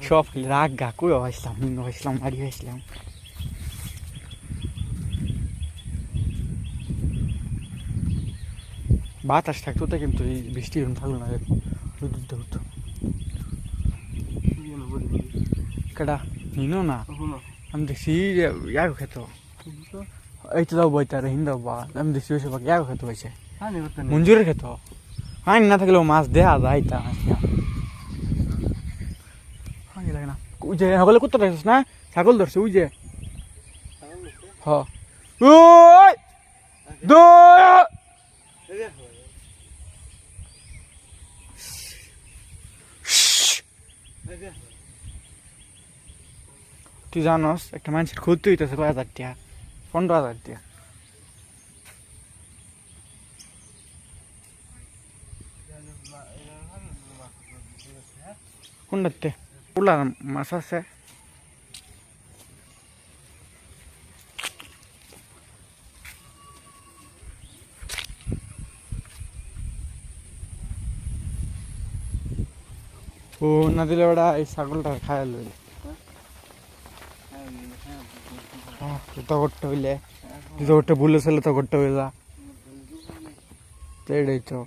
সব রাগ গা কই হয়েছিলাম হয়েছিলাম বাড়ি হয়েছিলাম বাতাস থাকতো তো কিন্তু এই বৃষ্টি থাকলো না হতো কেটা নিনো না আমি দেখছি ইয়াগ খেত এই তো যাও বইতারে হিন্দাও বা আমি দেখছি বেশিরভাগ ইয়াগ খেতে হয়েছে মঞ্জুরের খেত আইন না থাকলেও মাছ দেয়া যায় তা লাগে না ওই যে সকলে কোথাও রাখছিস না ছাগল ধরছে ওই যে হ তুই জানস একটা মানুষের ক্ষতি হইতেছে 5,000 টাকা 15,000 টাকা কোনটাতে পোলা মাছ আছে ও না দিলে ওরা এই ছাগলটা খায় লই তো করতে হইলে তো করতে বলেছিল তো করতে হয়ে যা এটাই তো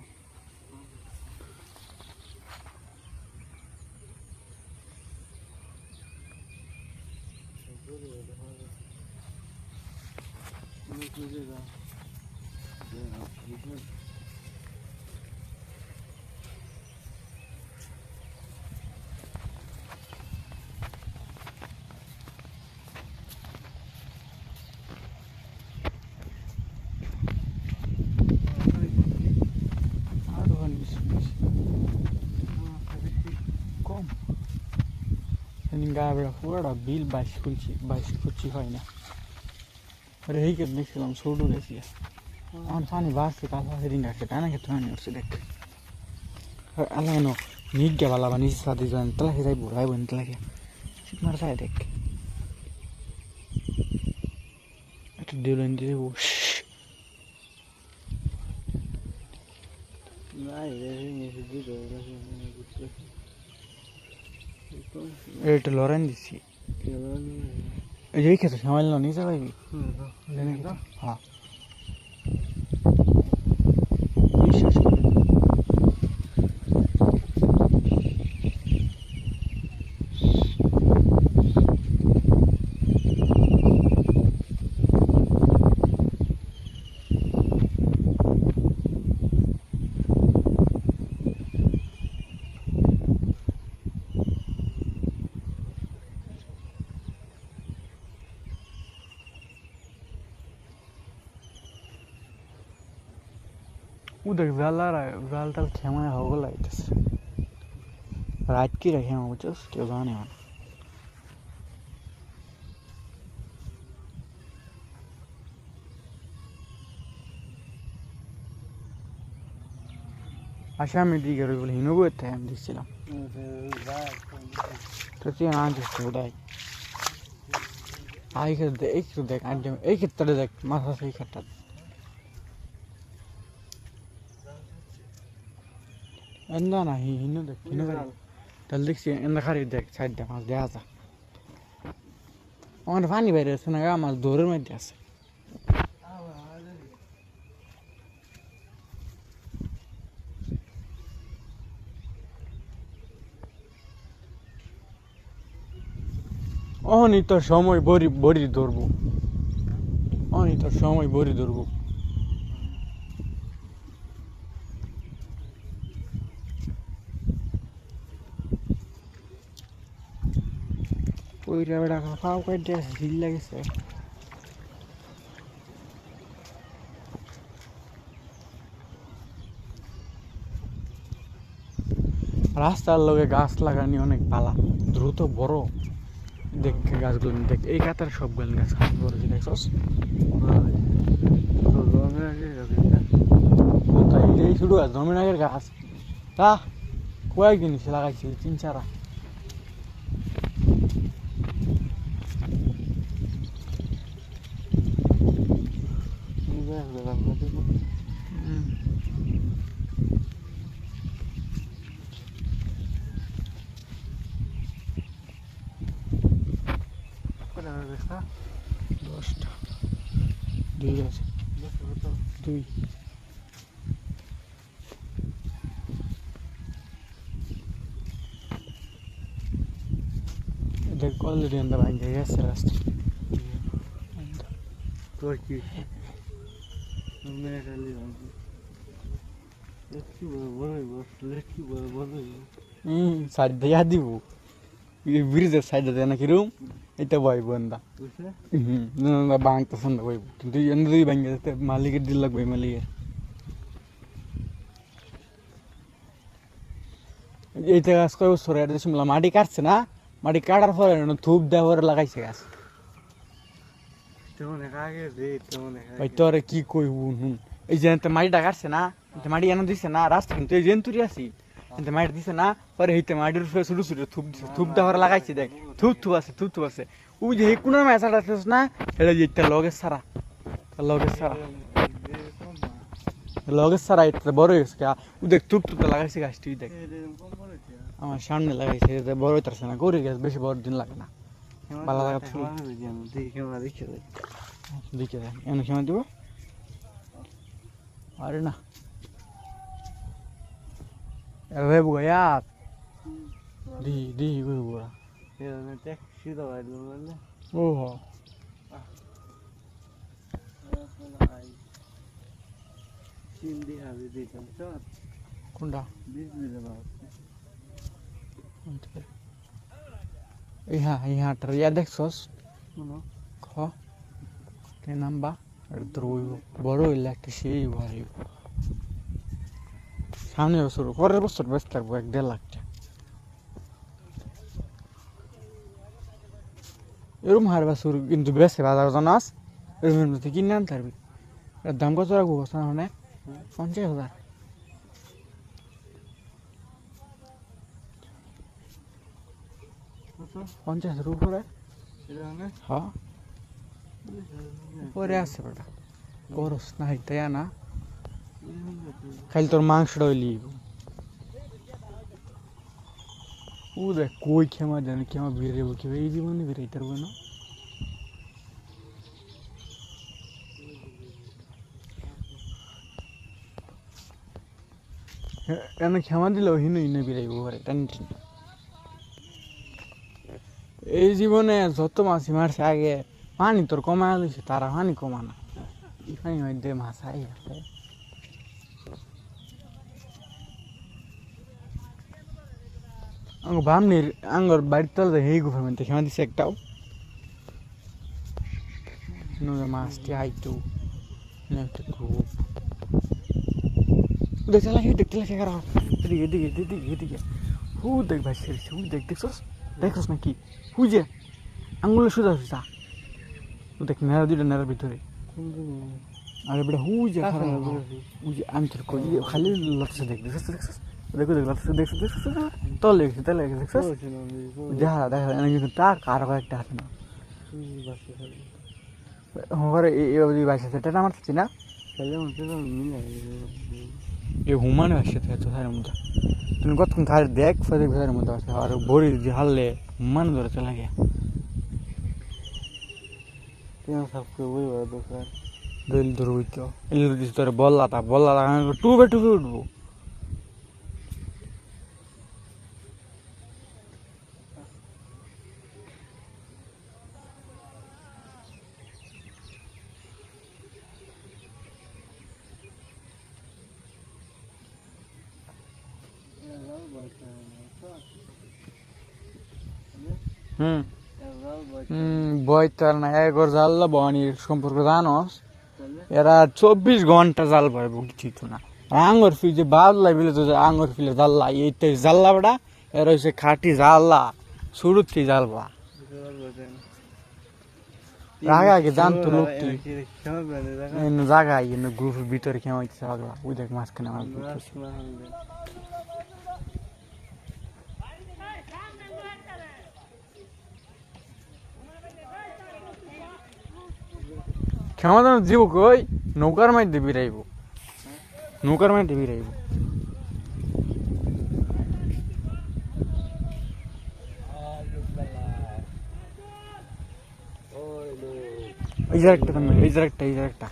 কম গায়ে পুরোটা বিল 22 হয় না আরে এই কে দেখছিলাম ছোট গেছি আমার পানি বাড়ছে কাঁচা সেদিন গাছে টানা ক্ষেত্রে পানি উঠছে দেখ আল্লাহ নো নিক গে বালা বানি সাথে যান তালাকে যাইব রাইব তালাকে শীত মার যায় দেখ একটা দিলেন দিয়ে এটা লরেন দিছি এই খেতে সামাল না নিয়ে যাবি হ্যাঁ उधर जाला जाल तल खेमा हो गला इतस रात की रहे हैं वो जस्ट के जाने वाला आशा में दी करो बोले हिनो को इतना हम दिखिला तो ये आज तो उड़ाई आई कर दे एक तो देख आज एक इतना देख मासा सही करता अंदा नहीं हिनो देख हिनो कर तल देख सी अंदा खारी देख साइड दे मास दे आता और पानी बेरे सुना का मास दूर में दे आसे ओनी तो समय बड़ी बड़ी दौड़बो ओनी तो समय बड़ी दौड़बो ওই রেবড়া খাওয়া কইতে হিল লাগছে রাস্তার লগে গাছ লাগানি অনেক ভালো দ্রুত বড় দেখ গাছগুলো দেখ এই কাতার সবগুলো গাছ বড় দেখছস এই শুরু আছে জমিন আগের গাছ তা কয়েকদিন লাগাইছিল 3-4 10টা 2 আছে 2 দেখ অলরেডি আমরা ভাঙে গেছে রাস্তা তোর কি মেয়েটালি লেটকি বড় বড় সাইড দিয়ে দিব ব্রিজের সাইডে দেয় নাকি রুম এটা বয় বন্ধা ভাঙতেছেন না বই কিন্তু যদি ভাঙে যেতে মালিকের দিল লাগবে মালিকের এইটা গাছ কয় বছর এটা শুনলাম মাটি কাটছে না মাটি কাটার পরে থুপ দেওয়া পরে লাগাইছে গাছ ভাই তোরে কি কইব হুন এই যে মাটিটা কাটছে না মাটি এনে দিছে না রাস্তা কিন্তু এই জেন্তুরি আছি মাটি দিছে না পরে হইতে মাটির উপরে ছোট ছোট থুপ দিছে থুপ দেওয়ার লাগাইছে দেখ থুপ আছে ওই যে কোন মাছটা না এটা যে লগের সারা এটা বড় হয়েছে ও দেখ থুপ লাগাইছে গাছটি দেখ আমার সামনে লাগাইছে বড় হইতেছে না গরিব গাছ বেশি বড় দিন লাগে না ভালো লাগা দেখে দেখ এমন সময় দিব আরে না রে বুয়া di gue gua ya nanti sih tahu ada mana oh sini habis di tempat kunda bismillah iya terlihat deh sos mana kok kayak nambah terus baru elektrisasi baru সামনে বছর পরের বছর বেশ থাকবো 1.5 লাখ টাকা এরকম হার বছর কিন্তু বেশি বাজার জানাস এরকম মধ্যে কিনে আনতে পারবি এর দাম কত রাখবো বছর মানে 50,000 50,000 উপরে হ্যাঁ পরে আসছে বেটা করস না তাই না খালি তোর মাংসটা হইলি ও দেখ কই খেমা জানি খেমা বেরোবো কি এই জীবনে বেরোইতে পারবো না এনে খেমা দিলেও হিনু হিনে বেরাইব ঘরে টেনশন এই জীবনে যত মাছি মারছে আগে পানি তোর কমা লইছে তারা পানি কমা না পানি মধ্যে মাছ আই আছে বামনির আঙ্গর বাড়ির তলে হেই গুফার মধ্যে খেমা দিছে একটাও মাছটি আইতো একটা গ্রুপ দেখতে লাগে খারাপ এদিকে হু দেখ ভাই সেরেছে হু দেখছস নাকি হু যে আঙুলে সোজা ও দেখ নেড়া দুইটা নেড়ার ভিতরে আরে বেটা হু যে আমি তোর কই খালি লটসে দেখছস দেখো দেখছস তলে গেছে দেখছস দেখা কিন্তু টাক আর একটা আছে না হরে এই বাসা সেটা আমার থাকি না এই হুমানে আসছে তো সারের মধ্যে তুমি কতক্ষণ খালি দেখ ফেলে ঘরের মধ্যে আসে আর ভরি যে হারলে হুমান ধরে চলে গিয়া দইল ধরবই তো এলে দিস তোর বললা টুবে উঠবো বই তার না একর জাল্লা বনির সম্পর্ক জানোস এরা 24 ঘন্টা জাল পায় বুঝছি তো না আঙর ফি যে বাল্লা বিলে তো আঙর ফিলে জাল্লা এইটাই জাল্লা বড়া এর হচ্ছে খাঁটি জাল্লা শুরুতে জালবা আগে জানতো লোকটি জায়গা গ্রুপের ভিতরে খেমাইতেছে পাগলা ওই দেখ মাঝখানে আমার ক্ষমতা জীব কই নৌকার মাইতে বিরাইব এই যে একটা তুমি এই যে একটা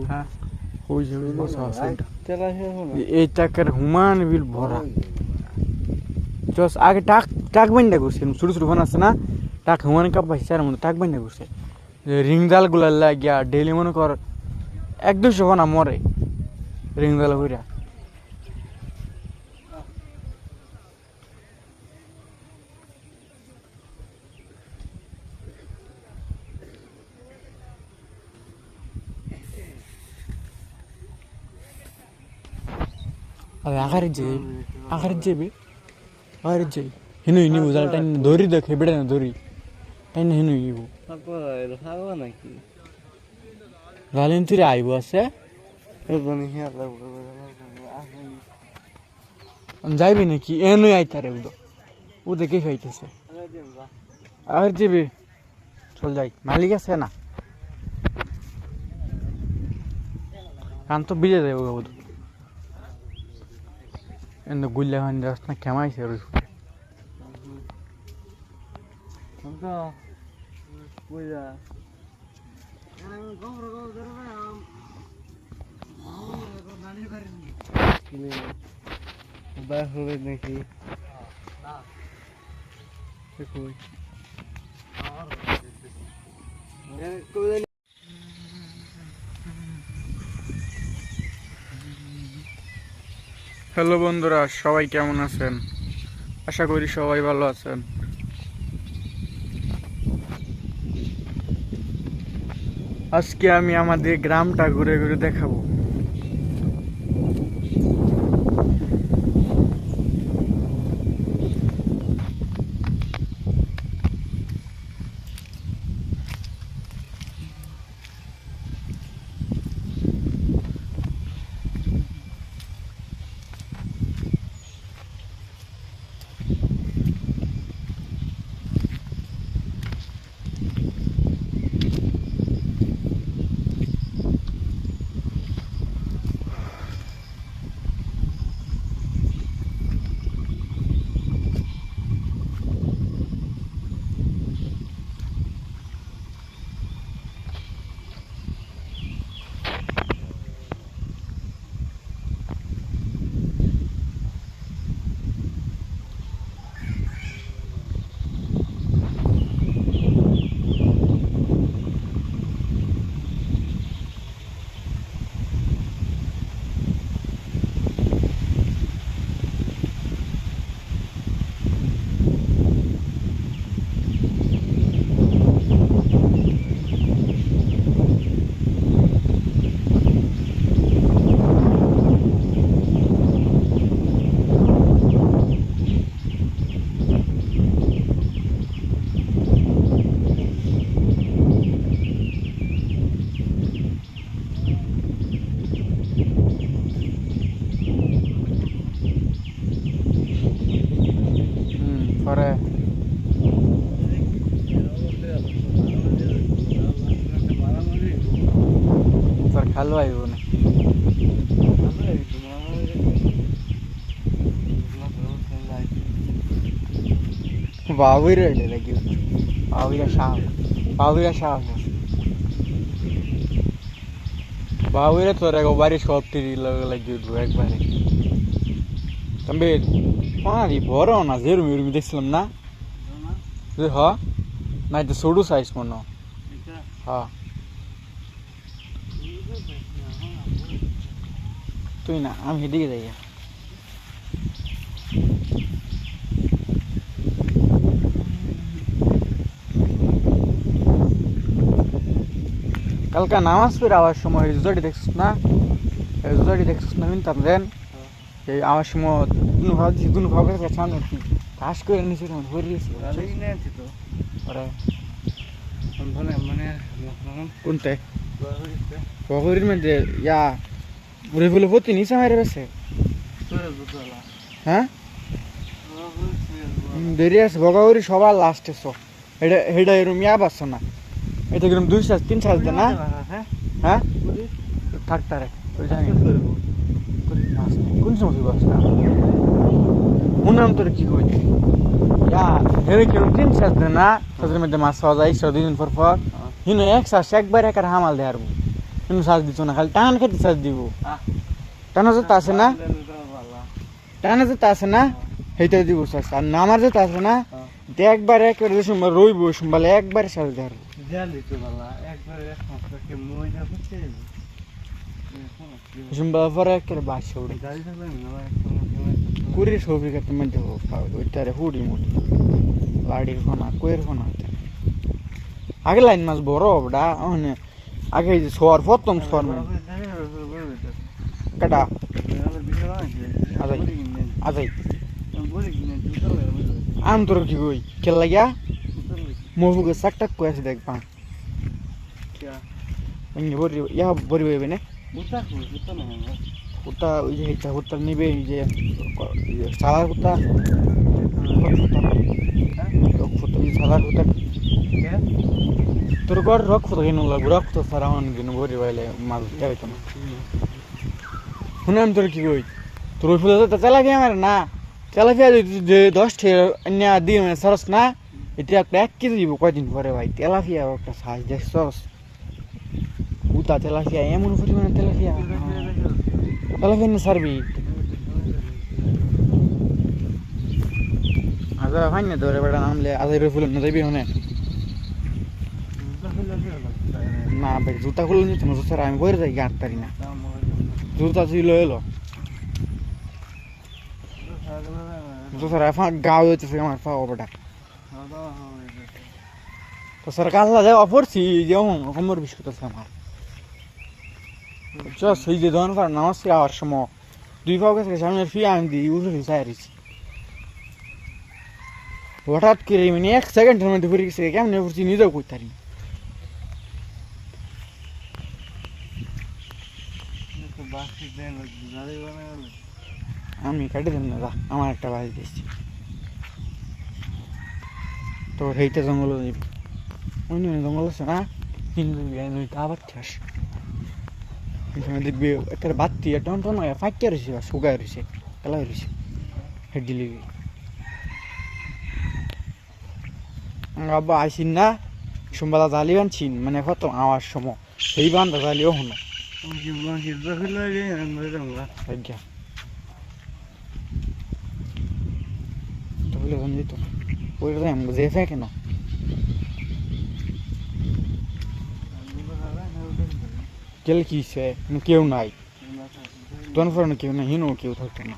হ্যাঁ ওই যে বসা আছে এটা। চলা শেষ হলো এই টাকার হুমান বিল ভরা জস আগে টাক টাক বাইন্দা করছে ছোট ছোট ফোন আছে না টাক হুমান কাপ পাইছে চার মধ্যে টাক বাইন্দা করছে রিং জাল গুলা লাগিয়া ডেইলি মনে কর 1-200 ফোনা মরে রিং জাল কইরা अब आखिर जे हिनो हिनी बुझाल टाइन दोरी देखे बेटा ना दोरी टाइन हिनो हिबो তারপর এর খাওয়া নাকি গালিন তিরে আইবো আছে এজনি হিয়া লাগবে যাইবি নাকি এনই আইতারে উদো ও দেখে খাইতেছে আর যাবে চল যাই মালিক আছে না কান তো বিজে যাবো উদো এন্ড গুল্লা হান জাস্ট না কেমাইছে রই তো পূজা বাস হবে নাকি হ্যালো বন্ধুরা সবাই কেমন আছেন আশা করি সবাই ভালো আছেন আজকে আমি আমাদের গ্রামটা ঘুরে ঘুরে দেখাবো পরে তোর খালো আইব না বাবুই রইলে নাকি বাবুরা সাহস বাবুরা তোর একবারে সব টিরি লাগিয়ে উঠবো একবারে তবে পানি বড় না যেরুম এরুম দেখছিলাম না হ নাই তো ছোট সাইজ মনে হ্যাঁ তুই না আমি এদিকে যাই কালকে নামাজ পড়ে আওয়ার সময় জুতাটি দেখছিস না মিনতাম দেন এই আওয়ার সময় দুনো ভাব করে সামনে ঘাস করে নিচে ভরে দিয়েছিল কোনটায় পকরির মধ্যে ইয়া উড়ে ফুলে পতি নিচে মারে গেছে হ্যাঁ দেরি আছে বগাউরি সবার লাস্টে সব এটা এরম ইয়া পাচ্ছ না এটা কিরম 2-3 সাজ না হ্যাঁ থাকতারে ওই জানি কোন সময় বাস না মনে নাম তোর কি কই Ja, হেরে কেউ দিন শেষ দেয় না তাদের মধ্যে মাছ পাওয়া যায় 2 দিন পর পর হিনো এক শ্বাস একবার একার হামাল দেয় আরবো হিনো শ্বাস দিত না খালি টান খেতে শ্বাস দিব টানা যেতে আসে না টানা যেতে আসে না সেইটা দিব শ্বাস আর নামার যেতে আসে না একবার একবার সোমবার রইব সোমবার একবার শ্বাস দেয় আরবো সোমবার পরে একেবারে বাসে উড়ে কুড়ির ছবি কাটতে মধ্যে ওইটারে হুড়ি মুড়ি লাড়ির ফোনা কুয়ের ফোনা আগে লাইন মাছ বড় ওটা মানে আগে শোয়ার প্রথম শোয়ার কাটা আজাই আম তোর কি কই খেল লাগিয়া মহুকে সাক টাক করে আছে দেখবা বড়ি ইয়া বড়ি হইবে না কুত্তা ওই যে এটা কুত্তা নিবে এই যে সালার কুত্তা সালার কুত্তা তোর ঘর রক ফুটো কিনো লাগবে রক ফুটো সারা মান কিনো ভরি বাইলে মাল যাইতো না শুনাম তোর কি কই তোর ওই ফুলে তো চালাফিয়া আমার না চালাফিয়া যে 10 টাকা দিয়ে মানে সরস না এটা একটা 1 কেজি দিব কয়দিন পরে ভাই তেলাফিয়া একটা সাইজ দেখ সরস উতা তেলাফিয়া এমন পরিমাণে তেলাফিয়া তেলাফিয়া না সারবি আজা ভাই না ধরে বেড়া নামলে আজাইরে ফুল না যাবি হনে না ভাই জুতা খুলে নিতে না জুতা আমি বইরে যাই গাঁট পারি না জুতা ছিল এলো জুতা গাও হইতেছে আমার পাও বেটা তো সরকার যায় অপরছি যেমন কোমর বিস্কুট আছে আমার সেই যে ধন কর নামাজ খাওয়ার সময় 2 পাও গেছে সামনে ফি আমি দিই উঠে চাইছি হঠাৎ করে মানে 1 সেকেন্ডের মধ্যে ঘুরে গেছে কেমন পড়ছি নিজেও করতে পারি আমি কাটি দেব না যা আমার একটা বাড়ি দিচ্ছি তো সেইটা জঙ্গল যাবি অন্য জঙ্গল আছে না কিন্তু আবার ঠাস দেখবি একটা বাতি টন টন ফাইটে রয়েছে বা শুকায় রয়েছে এলাই রয়েছে হেডি লিবি আব্বা আইসিন না সোমবেলা জালি বানছিন মানে কত আওয়ার সময় সেই বান্ধা জালিও হলো আজ্ঞা তাহলে যেত ওই যে ফে কেন গেলে কি সে কেউ নাই তখন ফোরনে কেউ নাই হিনো কেউ থাকতো না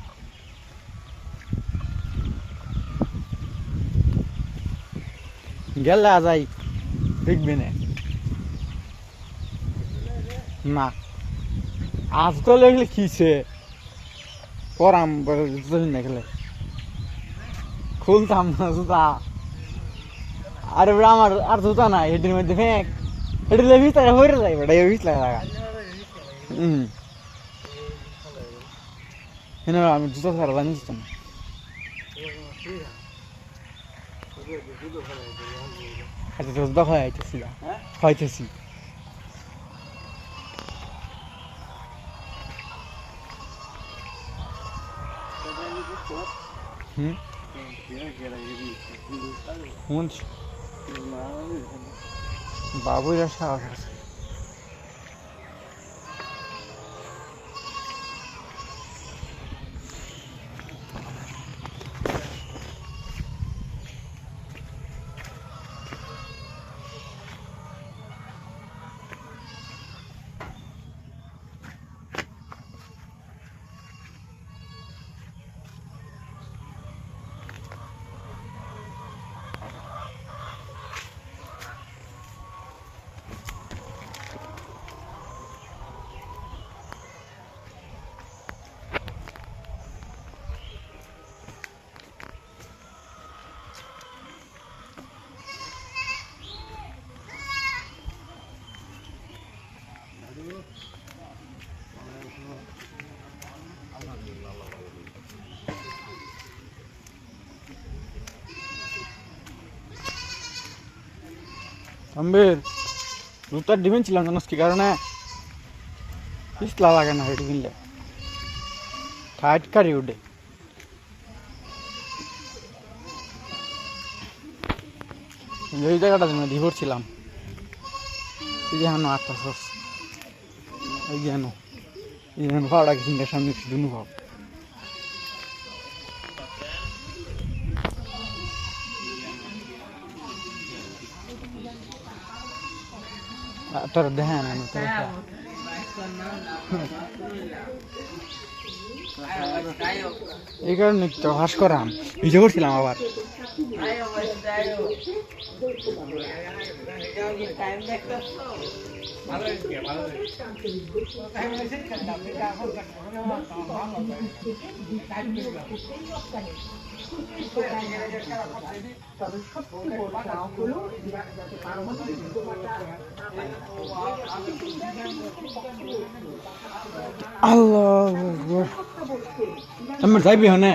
গেলে আজাই দেখবি না আজ তো লাগলে কিসে পরাম না খেলে খুলতাম না জুতা আরে আমার আর জুতা নাই হেডির মধ্যে ফেঁক হেডির ভিতরে হয়ে যায় বেটা এই ভিতরে লাগা আমি জুতা ছাড়া জানিস তো না আচ্ছা জুতা খাইতেছি খাইতেছি বাবুরা সাহস আছে আম্বের জুতার ডিমেন ছিলাম জানাস কি কারণে পিছলা লাগে না হেঁটে কিনলে টাইট কারি উঠে ওই জায়গাটা যেন ধিভর ছিলাম এই যে হানো আটটা সস এই যে হানো পাওয়াটা কিনতে সামনে দুনু ভাব তোর দেখে না তোর এই কারণে তো হাস করাম ভিজে করছিলাম আবার আল্লাহ তুমি যাইবি হনে